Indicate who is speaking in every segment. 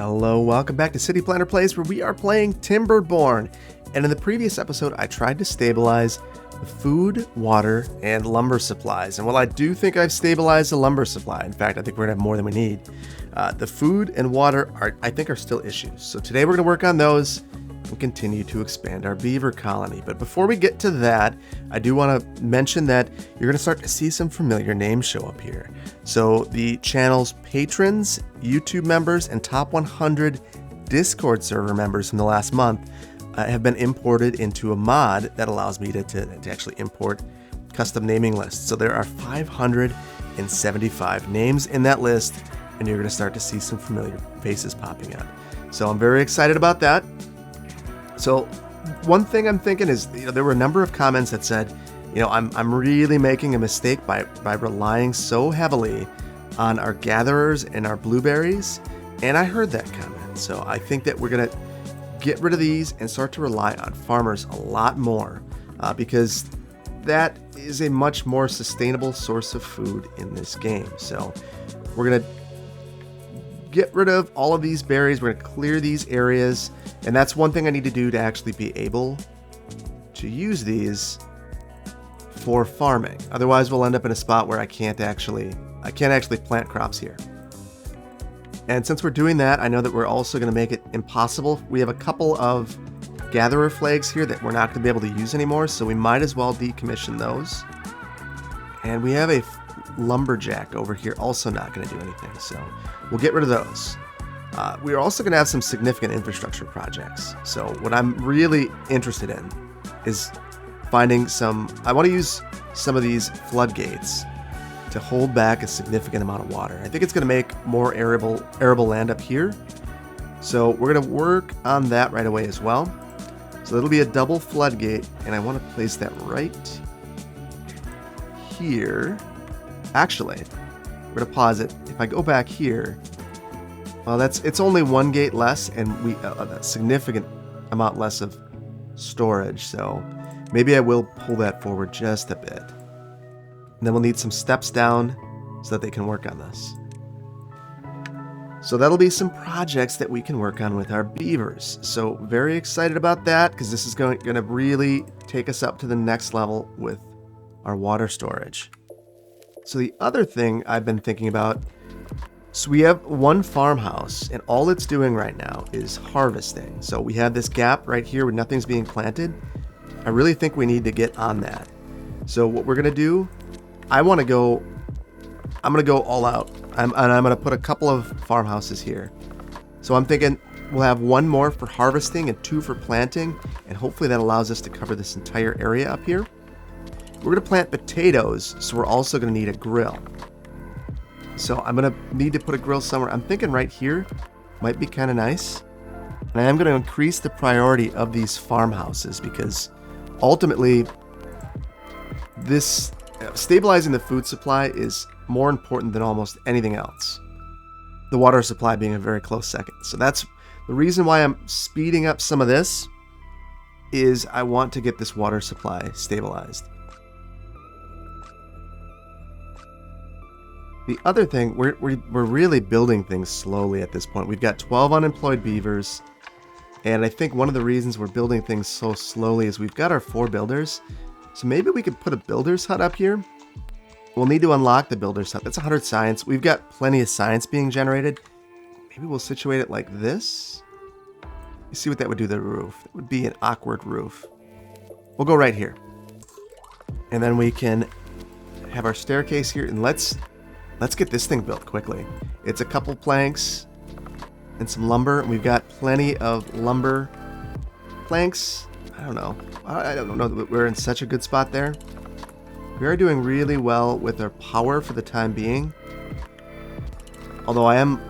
Speaker 1: Hello, welcome back to City Planner Plays, where we are playing Timberborn. And in the previous episode, I tried to stabilize the food, water, and lumber supplies. And while I do think I've stabilized the lumber supply, in fact, I think we're gonna have more than we need, the food and water I think are still issues. So today we're gonna work on those and continue to expand our beaver colony. But before we get to that, I do want to mention that you're going to start to see some familiar names show up here. So the channel's patrons, YouTube members, and top 100 Discord server members from the last month have been imported into a mod that allows me to actually import custom naming lists. So there are 575 names in that list, and you're going to start to see some familiar faces popping up. So I'm very excited about that. So one thing I'm thinking is, there were a number of comments that said, I'm really making a mistake by relying so heavily on our gatherers and our blueberries. And I heard that comment. So I think that we're going to get rid of these and start to rely on farmers a lot more because that is a much more sustainable source of food in this game. So we're going to get rid of all of these berries. We're going to clear these areas. And that's one thing I need to do to actually be able to use these for farming. Otherwise, we'll end up in a spot where I can't actually plant crops here. And since we're doing that, I know that we're also going to make it impossible. We have a couple of gatherer flags here that we're not going to be able to use anymore, so we might as well decommission those. And we have a lumberjack over here also not going to do anything, so we'll get rid of those. We're also going to have some significant infrastructure projects. So what I'm really interested in is finding I want to use some of these floodgates to hold back a significant amount of water. I think it's going to make more arable land up here. So we're going to work on that right away as well. So it'll be a double floodgate, and I want to place that right here. Actually, we're going to pause it. If I go back here, well, it's only one gate less, and we a significant amount less of storage. So maybe I will pull that forward just a bit. And then we'll need some steps down so that they can work on this. So that'll be some projects that we can work on with our beavers. So very excited about that because this is going to really take us up to the next level with our water storage. So the other thing I've been thinking about, so we have one farmhouse and all it's doing right now is harvesting. So we have this gap right here where nothing's being planted. I really think we need to get on that. So what we're going to do, I'm going to go all out. I'm going to put a couple of farmhouses here. So I'm thinking we'll have one more for harvesting and two for planting. And hopefully that allows us to cover this entire area up here. We're going to plant potatoes, so we're also going to need a grill. So I'm going to need to put a grill somewhere. I'm thinking right here might be kind of nice. And I am going to increase the priority of these farmhouses because ultimately this stabilizing the food supply is more important than almost anything else. The water supply being a very close second. So that's the reason why I'm speeding up some of this is I want to get this water supply stabilized. The other thing, we're really building things slowly at this point. We've got 12 unemployed beavers, and I think one of the reasons we're building things so slowly is we've got our 4 builders. So maybe we could put a builder's hut up here. We'll need to unlock the builder's hut. That's 100 science. We've got plenty of science being generated. Maybe we'll situate it like this. You see what that would do to the roof. It would be an awkward roof. We'll go right here. And then we can have our staircase here, and let's get this thing built quickly. It's a couple planks and some lumber. We've got plenty of lumber planks. I don't know that we're in such a good spot there. We are doing really well with our power for the time being. Although I am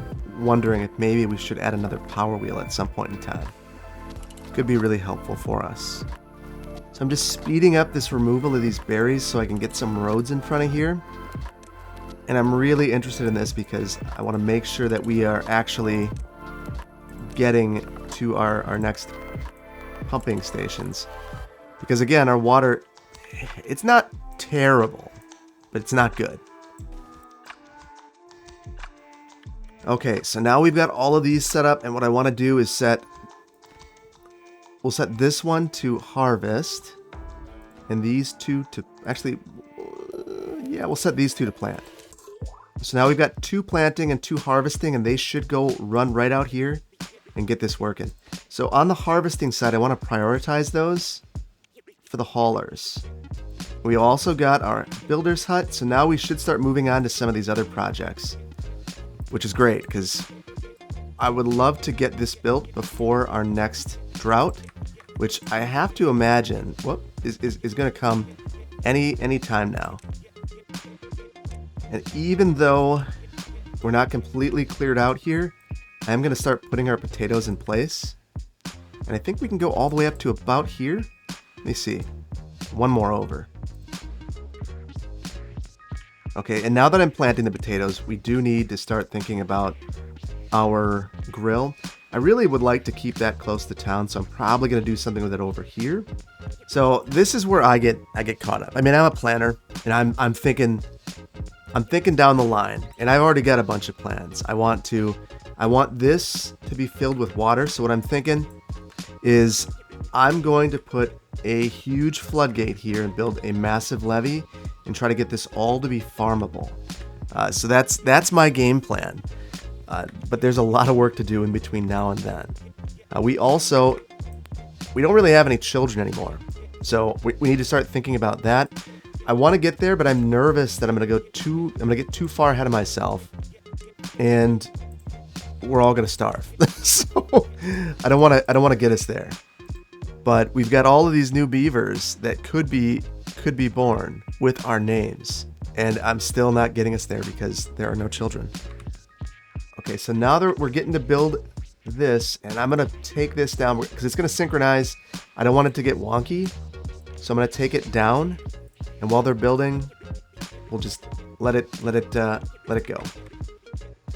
Speaker 1: wondering if maybe we should add another power wheel at some point in time. Could be really helpful for us. So I'm just speeding up this removal of these berries so I can get some roads in front of here. And I'm really interested in this because I want to make sure that we are actually getting to our next pumping stations. Because again, our water, it's not terrible, but it's not good. Okay, so now we've got all of these set up, and what I want to do is we'll set this one to harvest, and these two to, actually, yeah, we'll set these two to plant. So now we've got 2 planting and 2 harvesting, and they should go run right out here and get this working. So on the harvesting side, I want to prioritize those for the haulers. We also got our builder's hut, so now we should start moving on to some of these other projects, which is great because I would love to get this built before our next drought, which I have to imagine is going to come any time now. And even though we're not completely cleared out here, I am going to start putting our potatoes in place. And I think we can go all the way up to about here. Let me see. One more over. Okay, and now that I'm planting the potatoes, we do need to start thinking about our grill. I really would like to keep that close to town, so I'm probably going to do something with it over here. So this is where I get caught up. I mean, I'm a planner, and I'm thinking down the line, and I've already got a bunch of plans. I want this to be filled with water. So what I'm thinking is I'm going to put a huge floodgate here and build a massive levee and try to get this all to be farmable. So that's my game plan. But there's a lot of work to do in between now and then. We don't really have any children anymore. So we need to start thinking about that. I want to get there, but I'm nervous that I'm going to get too far ahead of myself, and we're all going to starve. So I don't want to get us there. But we've got all of these new beavers that could be born with our names, and I'm still not getting us there because there are no children. Okay, so now we're getting to build this, and I'm going to take this down because it's going to synchronize. I don't want it to get wonky, so I'm going to take it down, and while they're building, we'll just let it go.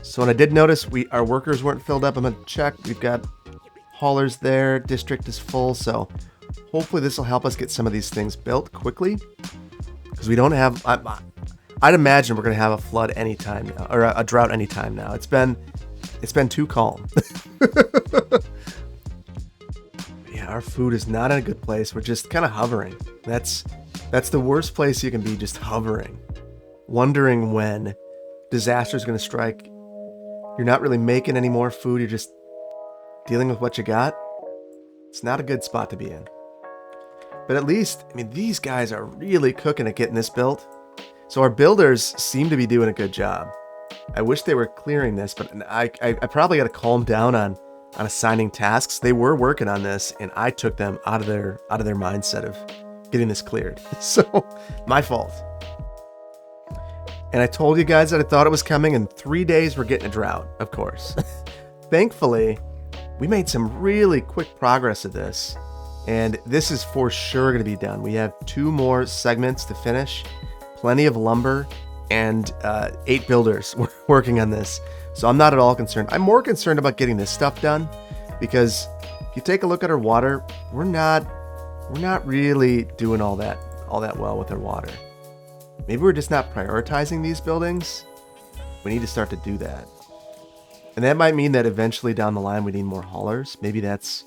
Speaker 1: So when I did notice our workers weren't filled up, I'm going to check. We've got haulers there. District is full, so hopefully this will help us get some of these things built quickly, because we don't have. I'd imagine we're going to have a flood anytime now, or a drought anytime now. It's been too calm. Yeah, our food is not in a good place. We're just kind of hovering. That's the worst place you can be, just hovering, wondering when disaster is going to strike. You're not really making any more food. You're just dealing with what you got. It's not a good spot to be in. But at least, I mean, these guys are really cooking at getting this built. So our builders seem to be doing a good job. I wish they were clearing this, but I probably got to calm down on assigning tasks. They were working on this, and I took them out of their mindset of getting this cleared. So my fault. And I told you guys that I thought it was coming. In 3 days, we're getting a drought, of course. Thankfully, we made some really quick progress of this, and this is for sure going to be done. We have 2 more segments to finish. Plenty of lumber, and 8 builders working on this. So I'm not at all concerned. I'm more concerned about getting this stuff done, because if you take a look at our water, we're not really doing all that well with our water. Maybe we're just not prioritizing these buildings. We need to start to do that. And that might mean that eventually down the line we need more haulers. Maybe that's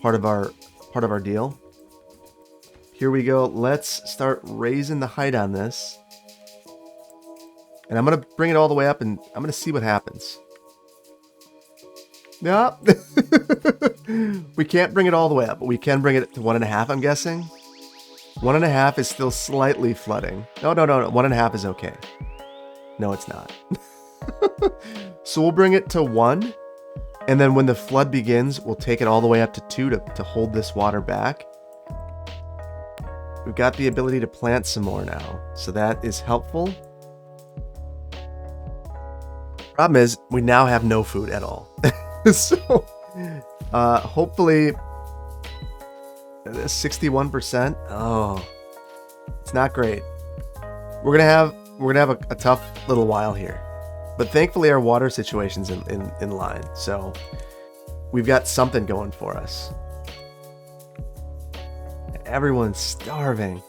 Speaker 1: part of our deal. Here we go. Let's start raising the height on this. And I'm going to bring it all the way up, and I'm going to see what happens. Yeah. We can't bring it all the way up, but we can bring it to 1.5, I'm guessing. 1.5 is still slightly flooding. No. 1.5 is okay. No, it's not. So we'll bring it to 1. And then when the flood begins, we'll take it all the way up to 2 to hold this water back. We've got the ability to plant some more now, so that is helpful. Problem is, we now have no food at all. So, hopefully, 61%. Oh, it's not great. We're gonna have a tough little while here, but thankfully our water situation's in line, so we've got something going for us. Everyone's starving.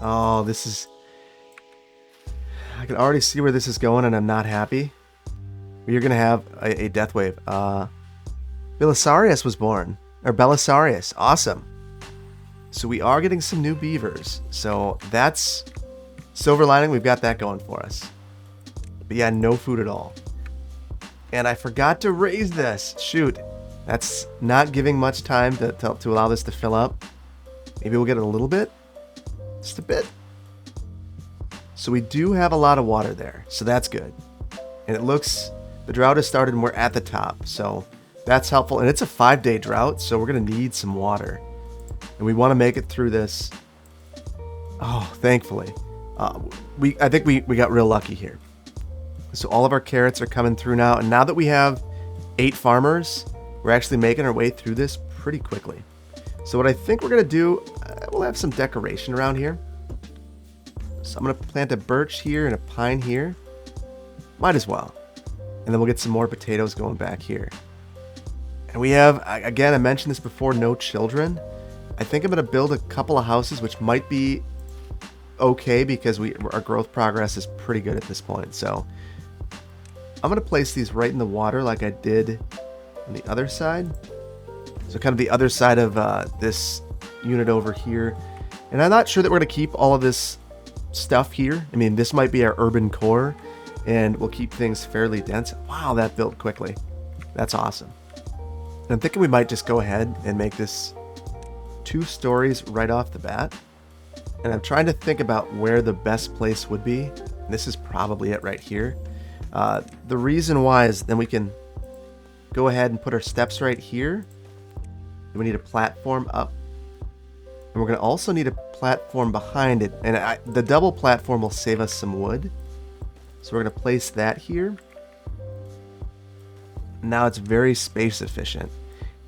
Speaker 1: Oh, I can already see where this is going, and I'm not happy. You're going to have a death wave. Belisarius was born. Or Belisarius. Awesome. So we are getting some new beavers. So that's silver lining. We've got that going for us. But yeah, no food at all. And I forgot to raise this. Shoot. That's not giving much time to allow this to fill up. Maybe we'll get it a little bit. Just a bit. So we do have a lot of water there. So that's good. And it looks... The drought has started and we're at the top. So that's helpful. And it's a 5-day drought. So we're going to need some water. And we want to make it through this. Oh, thankfully. I think we got real lucky here. So all of our carrots are coming through now. And now that we have 8 farmers, we're actually making our way through this pretty quickly. So what I think we're going to do, we'll have some decoration around here. So I'm going to plant a birch here and a pine here. Might as well. And then we'll get some more potatoes going back here. And we have, again, I mentioned this before, no children. I think I'm going to build a couple of houses, which might be okay because our growth progress is pretty good at this point. So I'm going to place these right in the water like I did on the other side. So kind of the other side of this unit over here. And I'm not sure that we're going to keep all of this stuff here. I mean, this might be our urban core, and we'll keep things fairly dense. Wow, that built quickly. That's awesome. And I'm thinking we might just go ahead and make this 2 stories right off the bat. And I'm trying to think about where the best place would be. And this is probably it right here. The reason why is then we can go ahead and put our steps right here. Then we need a platform up. And we're going to also need a platform behind it. And the double platform will save us some wood. So we're going to place that here. Now it's very space efficient.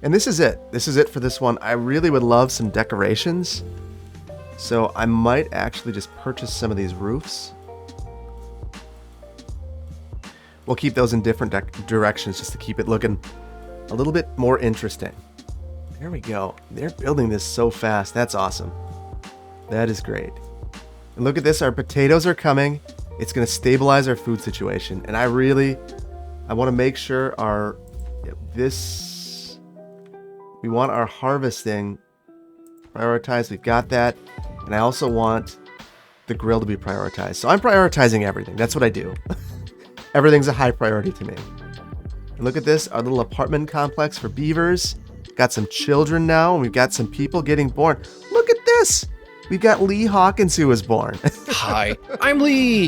Speaker 1: And this is it. This is it for this one. I really would love some decorations. So I might actually just purchase some of these roofs. We'll keep those in different directions just to keep it looking a little bit more interesting. There we go. They're building this so fast. That's awesome. That is great. And look at this. Our potatoes are coming. It's going to stabilize our food situation. And I want to make sure we want our harvesting prioritized. We've got that. And I also want the grill to be prioritized. So I'm prioritizing everything. That's what I do. Everything's a high priority to me. And look at this, our little apartment complex for beavers. Got some children now, and we've got some people getting born. Look at this. We've got Lee Hawkins who was born.
Speaker 2: Hi, I'm Lee.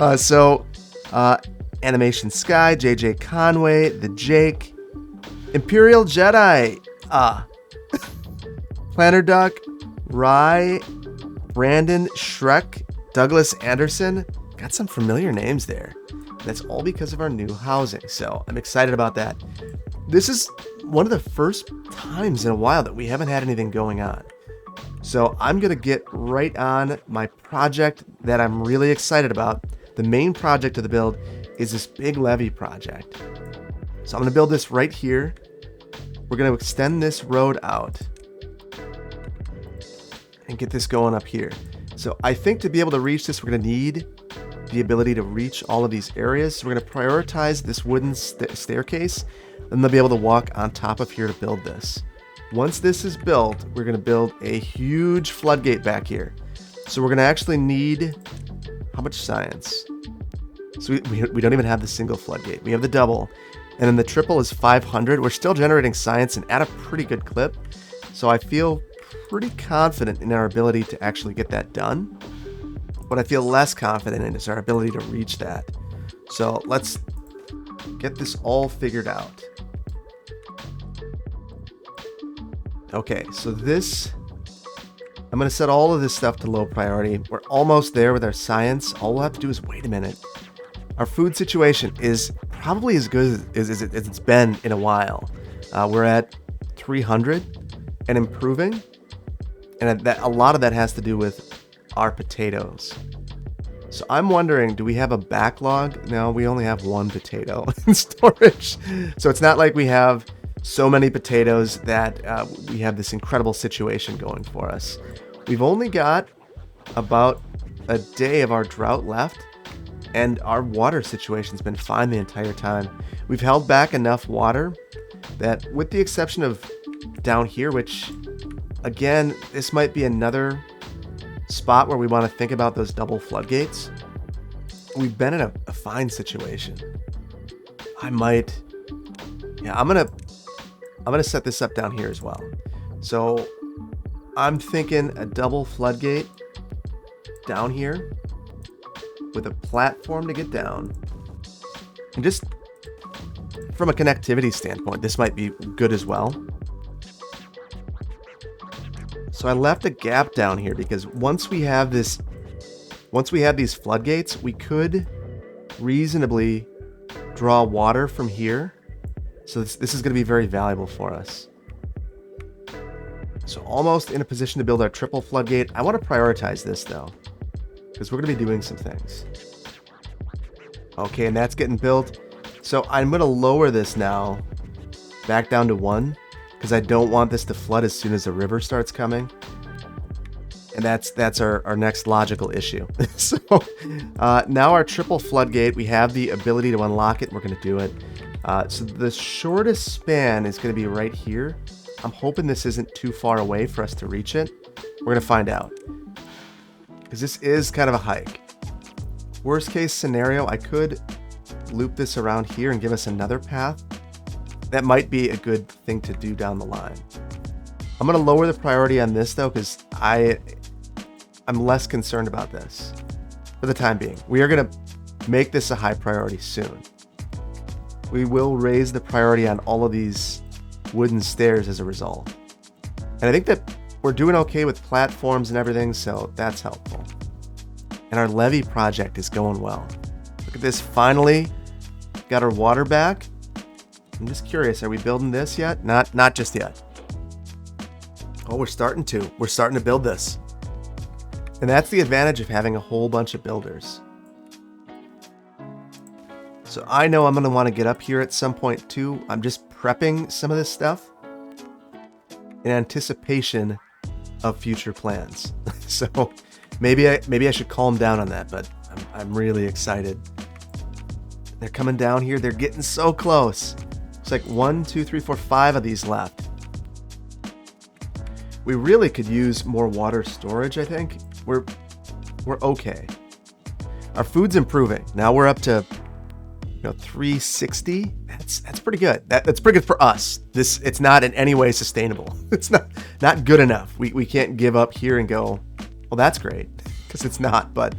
Speaker 1: Animation Sky, JJ Conway, The Jake, Imperial Jedi, Planner Duck, Rye, Brandon, Shrek, Douglas Anderson. Got some familiar names there. That's all because of our new housing. So I'm excited about that. This is one of the first times in a while that we haven't had anything going on. So I'm going to get right on my project that I'm really excited about. The main project of the build is this big levee project. So I'm going to build this right here. We're going to extend this road out and get this going up here. So I think to be able to reach this, we're going to need the ability to reach all of these areas. So we're going to prioritize this wooden staircase, and they'll be able to walk on top of here to build this. Once this is built, we're going to build a huge floodgate back here. So we're going to actually need, how much science? So we don't even have the single floodgate. We have the double, and then the triple is 500. We're still generating science and at a pretty good clip. So I feel pretty confident in our ability to actually get that done. What I feel less confident in is our ability to reach that. So let's get this all figured out. Okay, so I'm going to set all of this stuff to low priority. We're almost there with our science. All we'll have to do is wait a minute. Our food situation is probably as good as it's been in a while. We're at 300 and improving. And a lot of that has to do with our potatoes. So I'm wondering, do we have a backlog? No, we only have 1 potato in storage. So it's not like we have so many potatoes that we have this incredible situation going for us. We've only got about a day of our drought left. And our water situation's been fine the entire time. We've held back enough water that, with the exception of down here, which, again, this might be another spot where we want to think about those double floodgates. We've been in a fine situation. I'm gonna set this up down here as well. So I'm thinking a double floodgate down here with a platform to get down. And just from a connectivity standpoint, this might be good as well. So I left a gap down here because once we have these floodgates, we could reasonably draw water from here. So this is going to be very valuable for us. So almost in a position to build our triple floodgate. I want to prioritize this though, because we're going to be doing some things. Okay, and that's getting built. So I'm going to lower this now back down to 1 because I don't want this to flood as soon as the river starts coming. And that's our next logical issue. So now our triple floodgate, we have the ability to unlock it. And we're going to do it. So the shortest span is going to be right here. I'm hoping this isn't too far away for us to reach it. We're going to find out. Because this is kind of a hike. Worst case scenario, I could loop this around here and give us another path. That might be a good thing to do down the line. I'm going to lower the priority on this though, because I'm less concerned about this for the time being. We are going to make this a high priority soon. We will raise the priority on all of these wooden stairs as a result. And I think that we're doing okay with platforms and everything, so that's helpful. And our levee project is going well. Look at this, finally got our water back. I'm just curious, are we building this yet? Not just yet. Oh, we're starting to build this. And that's the advantage of having a whole bunch of builders. So I know I'm going to want to get up here at some point too. I'm just prepping some of this stuff in anticipation of future plans. So maybe I should calm down on that, but I'm really excited. They're coming down here. They're getting so close. It's like 1, 2, 3, 4, 5 of these left. We really could use more water storage, I think. We're okay. Our food's improving. Now we're up to 360. That's pretty good. That's pretty good for us. It's not in any way sustainable. It's not good enough. We can't give up here and go, well, that's great, because it's not. But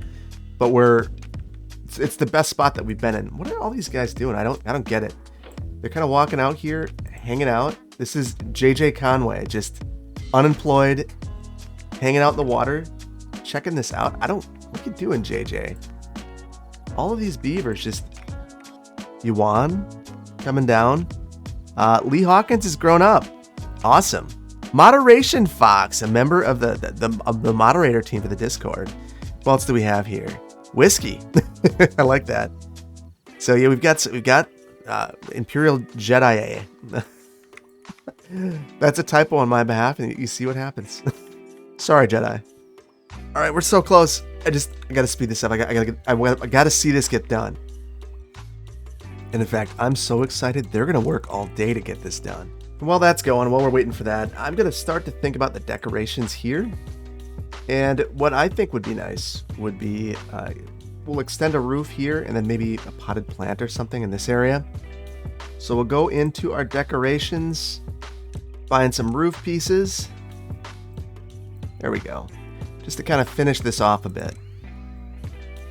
Speaker 1: it's the best spot that we've been in. What are all these guys doing? I don't get it. They're kind of walking out here, hanging out. This is JJ Conway, just unemployed, hanging out in the water, checking this out. What you doing, JJ? All of these beavers just. Yuan coming down. Lee Hawkins has grown up. Awesome. Moderation Fox, a member of the moderator team for the Discord. What else do we have here? Whiskey. I like that. So yeah, we've got Imperial Jedi. That's a typo on my behalf, and you see what happens. Sorry, Jedi. All right, we're so close. I gotta speed this up. I gotta see this get done. And in fact, I'm so excited, they're going to work all day to get this done. And while that's going, while we're waiting for that, I'm going to start to think about the decorations here. And what I think would be nice would be, we'll extend a roof here and then maybe a potted plant or something in this area. So we'll go into our decorations, find some roof pieces. There we go. Just to kind of finish this off a bit.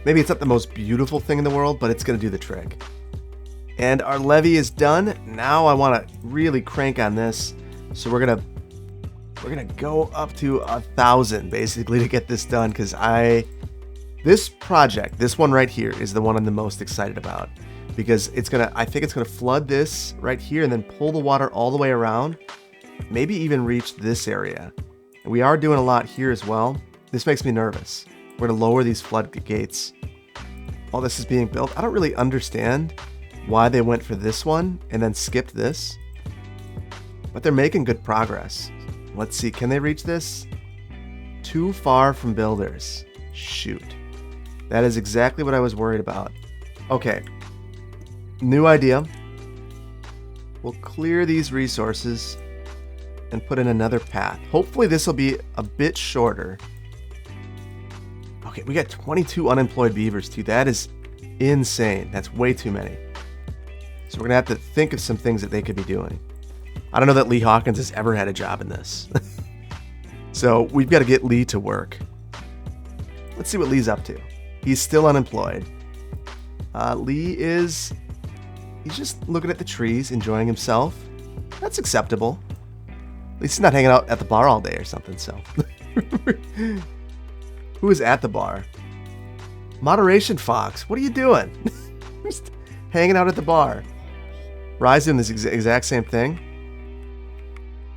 Speaker 1: Maybe it's not the most beautiful thing in the world, but it's going to do the trick. And our levee is done. Now I want to really crank on this. So we're gonna go up to 1,000 basically to get this done, because this project, this one right here, is the one I'm the most excited about, because I think it's gonna flood this right here and then pull the water all the way around, maybe even reach this area. And we are doing a lot here as well. This makes me nervous. We're gonna lower these floodgates while this is being built. I don't really understand why they went for this one and then skipped this, but they're making good progress. Let's see, can they reach this? Too far from builders. Shoot. That is exactly what I was worried about. Okay. New idea. We'll clear these resources and put in another path. Hopefully this will be a bit shorter. Okay, we got 22 unemployed beavers too. That is insane. That's way too many. So we're going to have to think of some things that they could be doing. I don't know that Lee Hawkins has ever had a job in this. So we've got to get Lee to work. Let's see what Lee's up to. He's still unemployed. He's just looking at the trees, enjoying himself. That's acceptable. At least he's not hanging out at the bar all day or something, so. Who is at the bar? Moderation Fox, what are you doing? Just hanging out at the bar. Rise doing this exact same thing.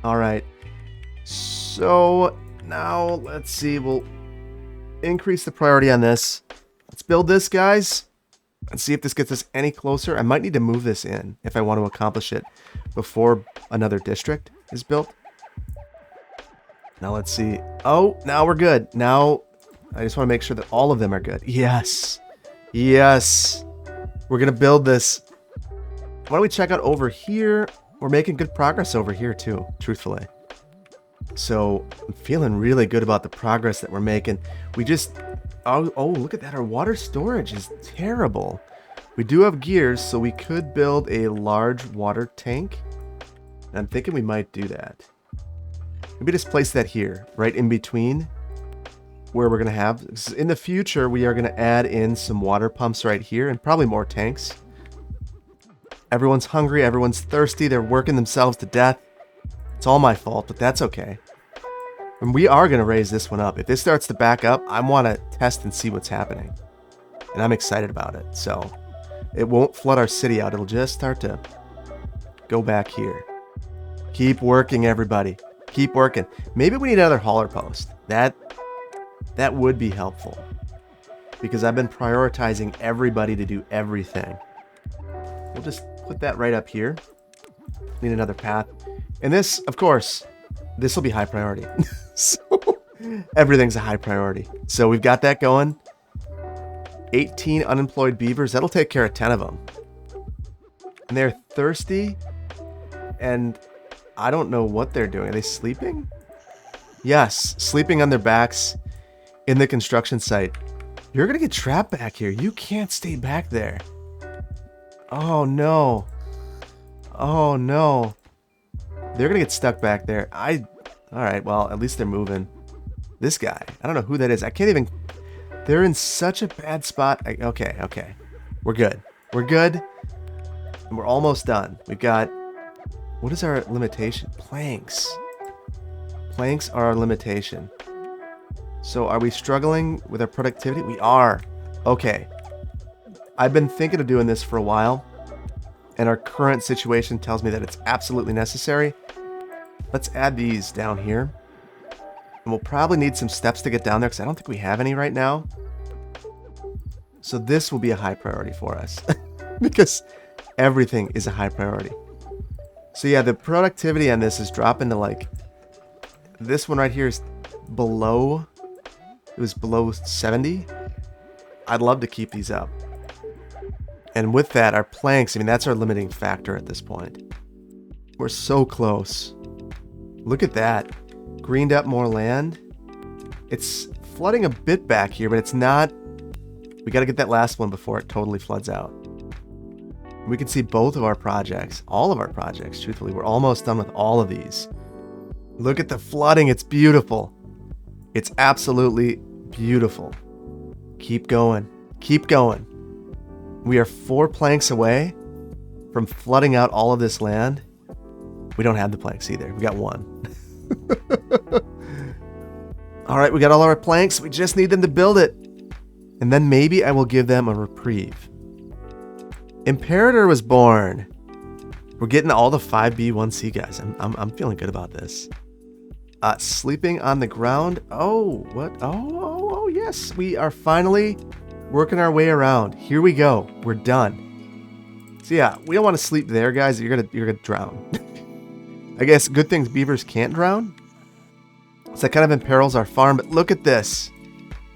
Speaker 1: All right. So now let's see. We'll increase the priority on this. Let's build this, guys. And see if this gets us any closer. I might need to move this in if I want to accomplish it before another district is built. Now let's see. Oh, now we're good. Now I just want to make sure that all of them are good. Yes. Yes. We're going to build this. Why don't we check out over here? We're making good progress over here too, truthfully. So I'm feeling really good about the progress that we're making. We just... Oh, look at that. Our water storage is terrible. We do have gears, so we could build a large water tank. And I'm thinking we might do that. Maybe just place that here, right in between where we're going to have... In the future, we are going to add in some water pumps right here and probably more tanks. Everyone's hungry. Everyone's thirsty. They're working themselves to death. It's all my fault, but that's okay. And we are going to raise this one up. If this starts to back up, I want to test and see what's happening. And I'm excited about it. So it won't flood our city out. It'll just start to go back here. Keep working, everybody. Keep working. Maybe we need another hauler post. That would be helpful. Because I've been prioritizing everybody to do everything. We'll just put that right up here. Need another path. And this, of course, this will be high priority. So everything's a high priority. So we've got that going. 18 unemployed beavers. That'll take care of 10 of them. And they're thirsty. And I don't know what they're doing. Are they sleeping? Yes, sleeping on their backs in the construction site. You're going to get trapped back here. You can't stay back there. Oh, no. Oh, no. They're going to get stuck back there. All right, well, at least they're moving. This guy, I don't know who that is. I can't even... They're in such a bad spot. Okay. We're good. We're good. And we're almost done. We've got... What is our limitation? Planks. Planks are our limitation. So are we struggling with our productivity? We are. Okay. I've been thinking of doing this for a while. And our current situation tells me that it's absolutely necessary. Let's add these down here. And we'll probably need some steps to get down there because I don't think we have any right now. So this will be a high priority for us. Because everything is a high priority. So yeah, the productivity on this is dropping to like... This one right here is below... It was below 70. I'd love to keep these up. And with that, our planks, I mean, that's our limiting factor at this point. We're so close. Look at that. Greened up more land. It's flooding a bit back here, but it's not... We got to get that last one before it totally floods out. We can see both of our projects. All of our projects, truthfully. We're almost done with all of these. Look at the flooding. It's beautiful. It's absolutely beautiful. Keep going. Keep going. We are 4 planks away from flooding out all of this land. We don't have the planks either. We got 1. All right, we got all our planks. We just need them to build it. And then maybe I will give them a reprieve. Imperator was born. We're getting all the 5B1C guys. I'm feeling good about this. Sleeping on the ground. Oh, what? Oh, yes. We are finally working our way around. Here we go. We're done. So yeah, we don't want to sleep there, guys. You're gonna drown. I guess good things beavers can't drown. So that kind of imperils our farm. But look at this.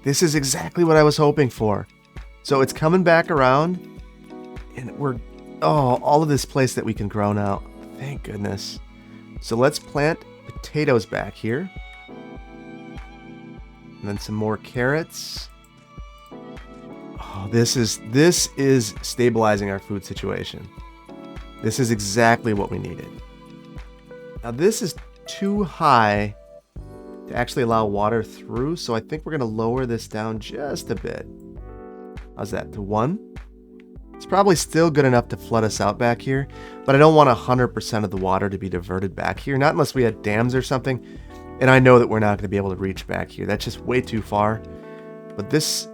Speaker 1: This is exactly what I was hoping for. So it's coming back around. And all of this place that we can grow now. Thank goodness. So let's plant potatoes back here. And then some more carrots. Oh, this is stabilizing our food situation. This is exactly what we needed. Now this is too high to actually allow water through, so I think we're going to lower this down just a bit. How's that? To 1? It's probably still good enough to flood us out back here, but I don't want 100% of the water to be diverted back here, not unless we had dams or something, and I know that we're not going to be able to reach back here. That's just way too far, but this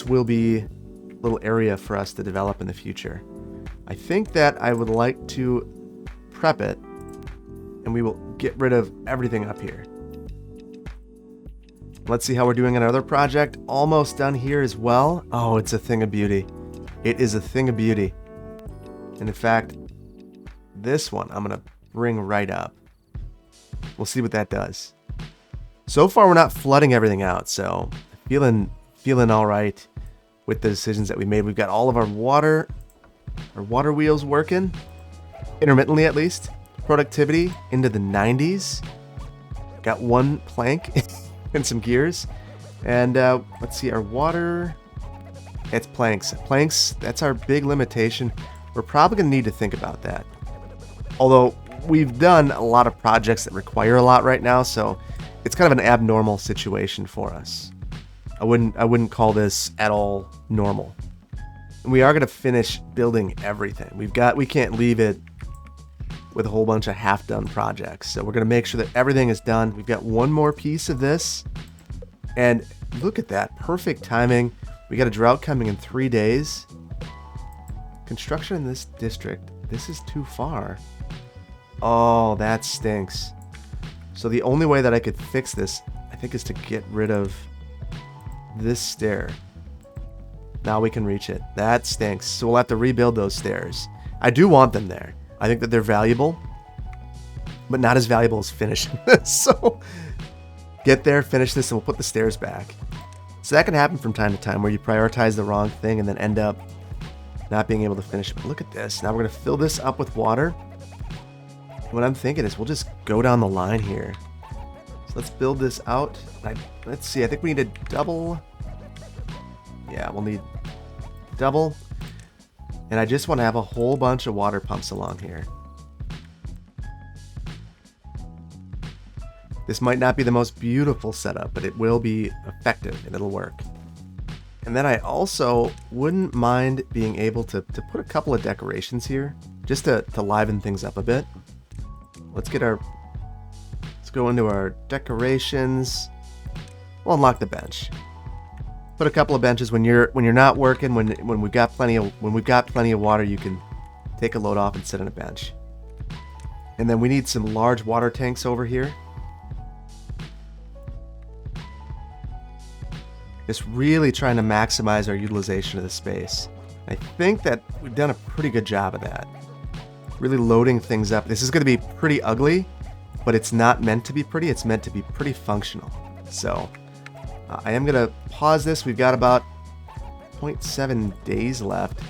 Speaker 1: will be a little area for us to develop in the future. I think that I would like to prep it, and we will get rid of everything up here. Let's see how we're doing on another project. Almost done here as well. Oh, it's a thing of beauty. It is a thing of beauty. And in fact, this one I'm going to bring right up. We'll see what that does. So far, we're not flooding everything out, so feeling all right with the decisions that we made. We've got all of our water wheels working, intermittently at least. Productivity into the 90s. Got 1 plank and some gears. And let's see, our water... It's planks. Planks, that's our big limitation. We're probably going to need to think about that. Although we've done a lot of projects that require a lot right now, so it's kind of an abnormal situation for us. I wouldn't call this at all normal. And we are going to finish building everything. We can't leave it with a whole bunch of half-done projects. So we're going to make sure that everything is done. We've got one more piece of this. And look at that. Perfect timing. We got a drought coming in 3 days. Construction in this district. This is too far. Oh, that stinks. So the only way that I could fix this, I think, is to get rid of this stair. Now we can reach it. That stinks. So we'll have to rebuild those stairs. I do want them there. I think that they're valuable, but not as valuable as finishing this. So get there, finish this, and we'll put the stairs back. So that can happen from time to time where you prioritize the wrong thing and then end up not being able to finish it. But look at this. Now we're going to fill this up with water. And what I'm thinking is we'll just go down the line here. So let's build this out. Let's see. I think we need a double. Yeah, we'll need double. And I just want to have a whole bunch of water pumps along here. This might not be the most beautiful setup, but it will be effective and it'll work. And then I also wouldn't mind being able to put a couple of decorations here just to liven things up a bit. Let's go into our decorations. We'll unlock the bench. Put a couple of benches when you're not working, when we've got plenty of water, you can take a load off and sit on a bench. And then we need some large water tanks over here. Just really trying to maximize our utilization of the space. I think that we've done a pretty good job of that. Really loading things up. This is going to be pretty ugly, but it's not meant to be pretty. It's meant to be pretty functional. So I am going to pause this. We've got about 0.7 days left,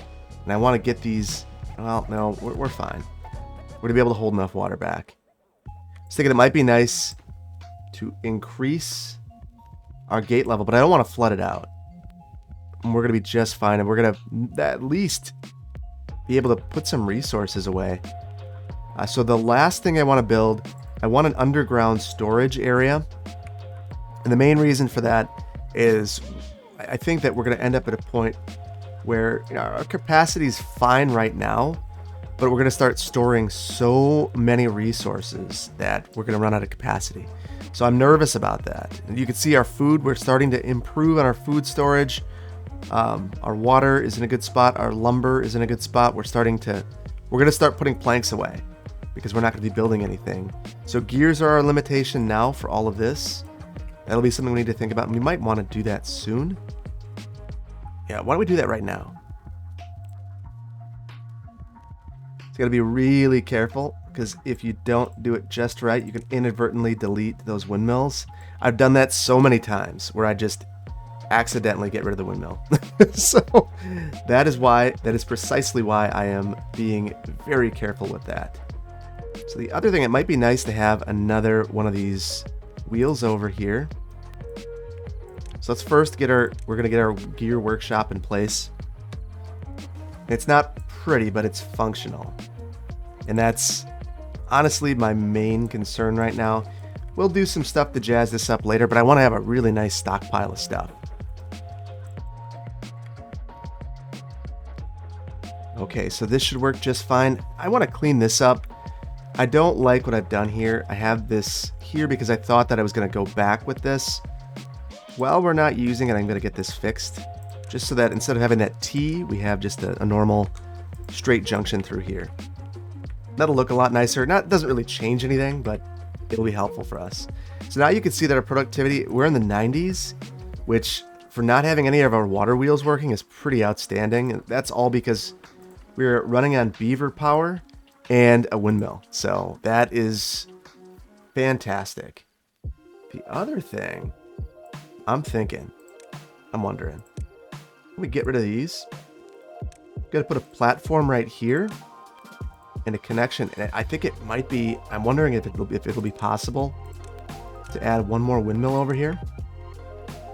Speaker 1: and I want to get these. Well, no, we're fine. We're going to be able to hold enough water back. I was thinking it might be nice to increase our gate level, but I don't want to flood it out. And we're going to be just fine, and we're going to at least be able to put some resources away. So the last thing I want to build, I want an underground storage area. And the main reason for that is I think that we're going to end up at a point where our capacity is fine right now, but we're going to start storing so many resources that we're going to run out of capacity. So I'm nervous about that. And you can see our food, we're starting to improve on our food storage. Our water is in a good spot. Our lumber is in a good spot. We're going to start putting planks away because we're not going to be building anything. So gears are our limitation now for all of this. That'll be something we need to think about. And we might want to do that soon. Yeah, why don't we do that right now? So you got to be really careful, because if you don't do it just right, you can inadvertently delete those windmills. I've done that so many times where I just accidentally get rid of the windmill. So that is precisely why I am being very careful with that. So the other thing, it might be nice to have another one of these wheels over here. So let's first we're going to get our gear workshop in place. It's not pretty, but it's functional. And that's honestly my main concern right now. We'll do some stuff to jazz this up later, but I want to have a really nice stockpile of stuff. Okay, so this should work just fine. I want to clean this up. I don't like what I've done here. I have this here because I thought that I was going to go back with this. While we're not using it, I'm going to get this fixed. Just so that instead of having that T, we have just a normal straight junction through here. That'll look a lot nicer. It doesn't really change anything, but it'll be helpful for us. So now you can see that our productivity, we're in the 90s, which for not having any of our water wheels working is pretty outstanding. That's all because we're running on beaver power and a windmill. So that is fantastic. The other thing I'm wondering, let me get rid of these. Gotta put a platform right here and a connection. And I think it might be, I'm wondering if it'll be possible to add one more windmill over here.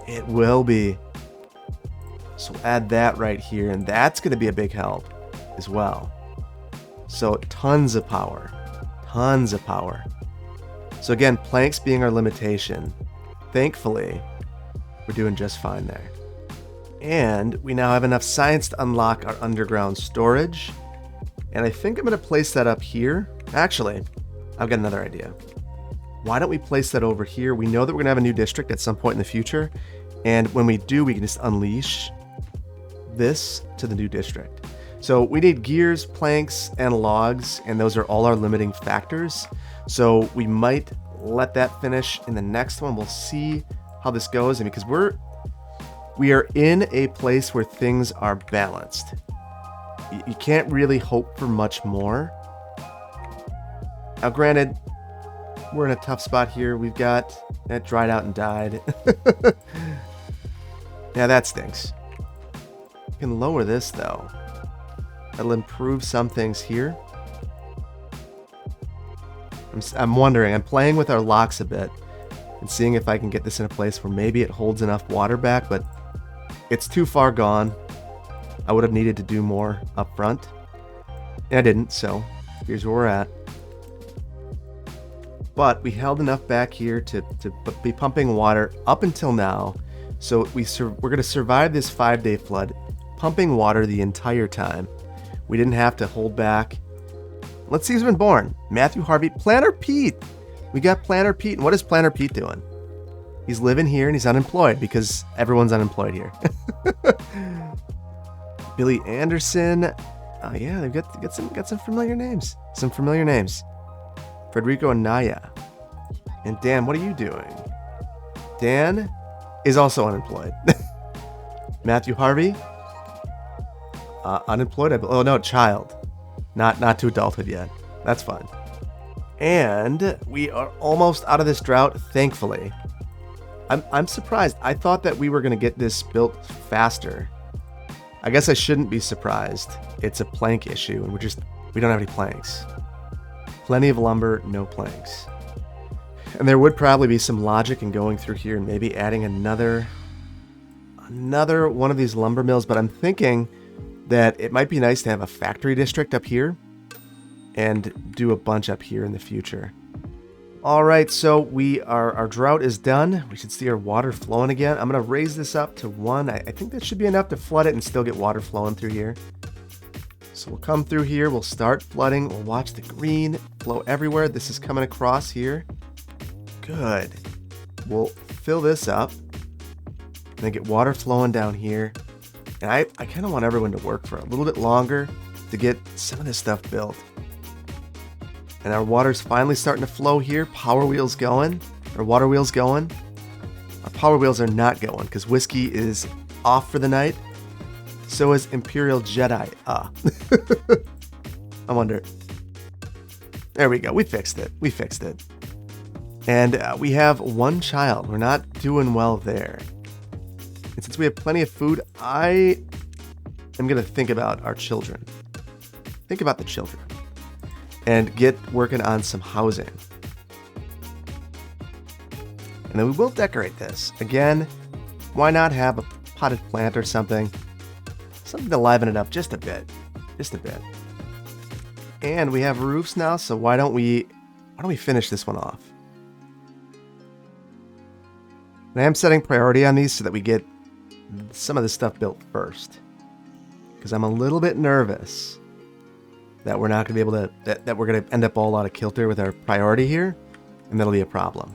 Speaker 1: It will be. So add that right here, and that's going to be a big help as well. So tons of power. So again, planks being our limitation. Thankfully, we're doing just fine there. And we now have enough science to unlock our underground storage. And I think I'm going to place that up here. Actually, I've got another idea. Why don't we place that over here? We know that we're going to have a new district at some point in the future. And when we do, we can just unleash this to the new district. So we need gears, planks, and logs, and those are all our limiting factors. So we might let that finish in the next one. We'll see how this goes. And because we are in a place where things are balanced. You can't really hope for much more. Now, granted, we're in a tough spot here. We've got that dried out and died. Yeah, that stinks. We can lower this, though. That'll improve some things here. I'm wondering, I'm playing with our locks a bit and seeing if I can get this in a place where maybe it holds enough water back, but it's too far gone. I would have needed to do more up front. And I didn't, so here's where we're at. But we held enough back here to be pumping water up until now. So we're going to survive this 5-day flood, pumping water the entire time. We didn't have to hold back. Let's see who's been born. Matthew Harvey, Planter Pete. We got Planter Pete. And what is Planter Pete doing? He's living here and he's unemployed because everyone's unemployed here. Billy Anderson. Oh yeah, they've got some familiar names. Federico Anaya. And Dan, what are you doing? Dan is also unemployed. Matthew Harvey. Unemployed. Oh no, child. Not to adulthood yet. That's fine. And we are almost out of this drought, thankfully. I'm surprised. I thought that we were going to get this built faster. I guess I shouldn't be surprised. It's a plank issue, and we don't have any planks. Plenty of lumber, no planks. And there would probably be some logic in going through here and maybe adding another one of these lumber mills, but I'm thinking that it might be nice to have a factory district up here and do a bunch up here in the future. All right, so our drought is done. We should see our water flowing again. I'm going to raise this up to 1. I think that should be enough to flood it and still get water flowing through here. So we'll come through here. We'll start flooding. We'll watch the green flow everywhere. This is coming across here. Good. We'll fill this up and then get water flowing down here. And I kind of want everyone to work for a little bit longer to get some of this stuff built. And our water's finally starting to flow here. Power wheels going. Our water wheels going. Our power wheels are not going because whiskey is off for the night. So is Imperial Jedi. I wonder. There we go. We fixed it. And we have one child. We're not doing well there. It's since we have plenty of food, I am going to think about our children. Think about the children. And get working on some housing. And then we will decorate this. Again, why not have a potted plant or something? Something to liven it up just a bit. Just a bit. And we have roofs now, so why don't we finish this one off? And I am setting priority on these so that we get some of this stuff built first. Because I'm a little bit nervous that we're not going to be able to, that we're going to end up all out of kilter with our priority here, and that'll be a problem.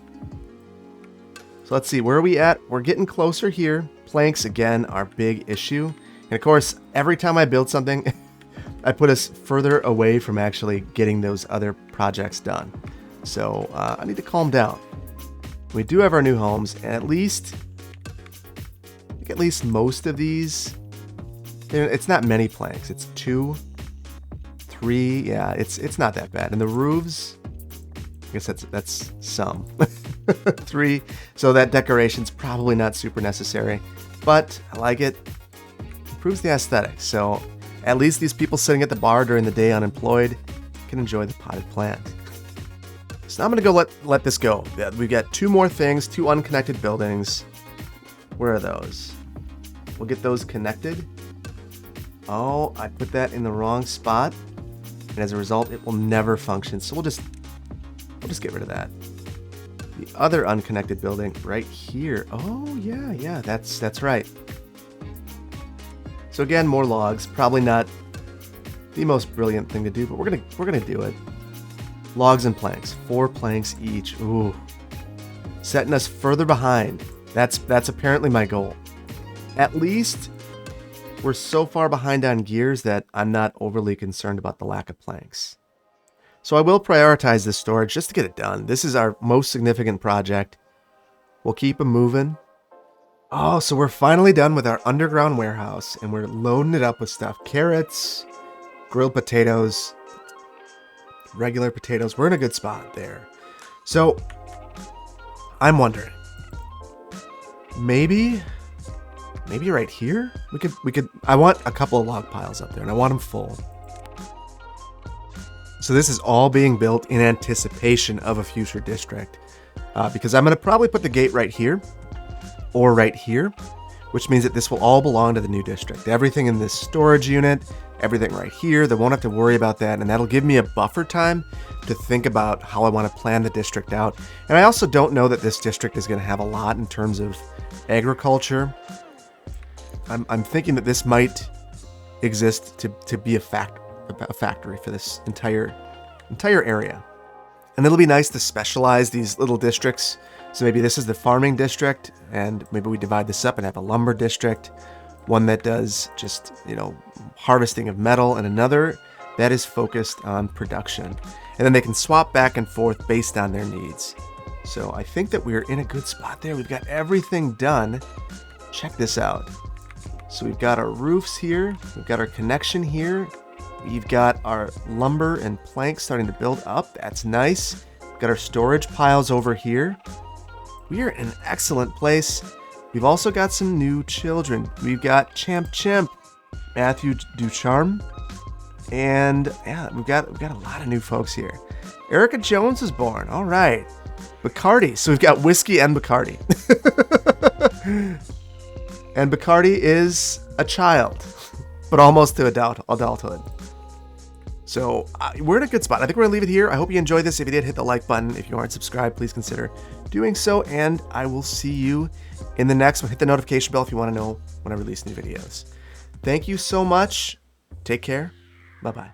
Speaker 1: So let's see, where are we at? We're getting closer here. Planks, again, are big issue. And of course, every time I build something, I put us further away from actually getting those other projects done. So I need to calm down. We do have our new homes, and at least most of these, it's not many planks. It's 2, 3, yeah, it's not that bad. And the roofs, I guess that's some. 3, so that decoration's probably not super necessary, but I like it. Improves the aesthetic. So at least these people sitting at the bar during the day unemployed can enjoy the potted plant. So now I'm gonna go let this go. We've got 2 more things, 2 unconnected buildings. Where are those? We'll get those connected. Oh, I put that in the wrong spot, and as a result, it will never function. So we'll just get rid of that. The other unconnected building right here. Oh yeah, that's right. So again, more logs. Probably not the most brilliant thing to do, but we're gonna do it. Logs and planks. 4 planks each. Ooh, setting us further behind. That's apparently my goal. At least we're so far behind on gears that I'm not overly concerned about the lack of planks. So I will prioritize this storage just to get it done. This is our most significant project. We'll keep them moving. Oh, so we're finally done with our underground warehouse, and we're loading it up with stuff. Carrots, grilled potatoes, regular potatoes. We're in a good spot there. So I'm wondering, maybe right here we could. I want a couple of log piles up there, and I want them full. So this is all being built in anticipation of a future district, because I'm going to probably put the gate right here or right here, which means that this will all belong to the new district. Everything in this storage unit, everything right here, they won't have to worry about that, and that'll give me a buffer time to think about how I want to plan the district out. And I also don't know that this district is going to have a lot in terms of agriculture. I'm thinking that this might exist to be a factory for this entire area. And it'll be nice to specialize these little districts. So maybe this is the farming district, and maybe we divide this up and have a lumber district, one that does just, harvesting of metal, and another that is focused on production. And then they can swap back and forth based on their needs. So I think that we're in a good spot there. We've got everything done. Check this out. So we've got our roofs here. We've got our connection here. We've got our lumber and planks starting to build up. That's nice. We've got our storage piles over here. We are in an excellent place. We've also got some new children. We've got Champ Chimp, Matthew Ducharme, and yeah, we've got a lot of new folks here. Erica Jones was born. All right. Bacardi. So we've got whiskey and Bacardi. And Bacardi is a child, but almost to adulthood. So we're in a good spot. I think we're going to leave it here. I hope you enjoyed this. If you did, hit the like button. If you aren't subscribed, please consider doing so. And I will see you in the next one. Hit the notification bell if you want to know when I release new videos. Thank you so much. Take care. Bye-bye.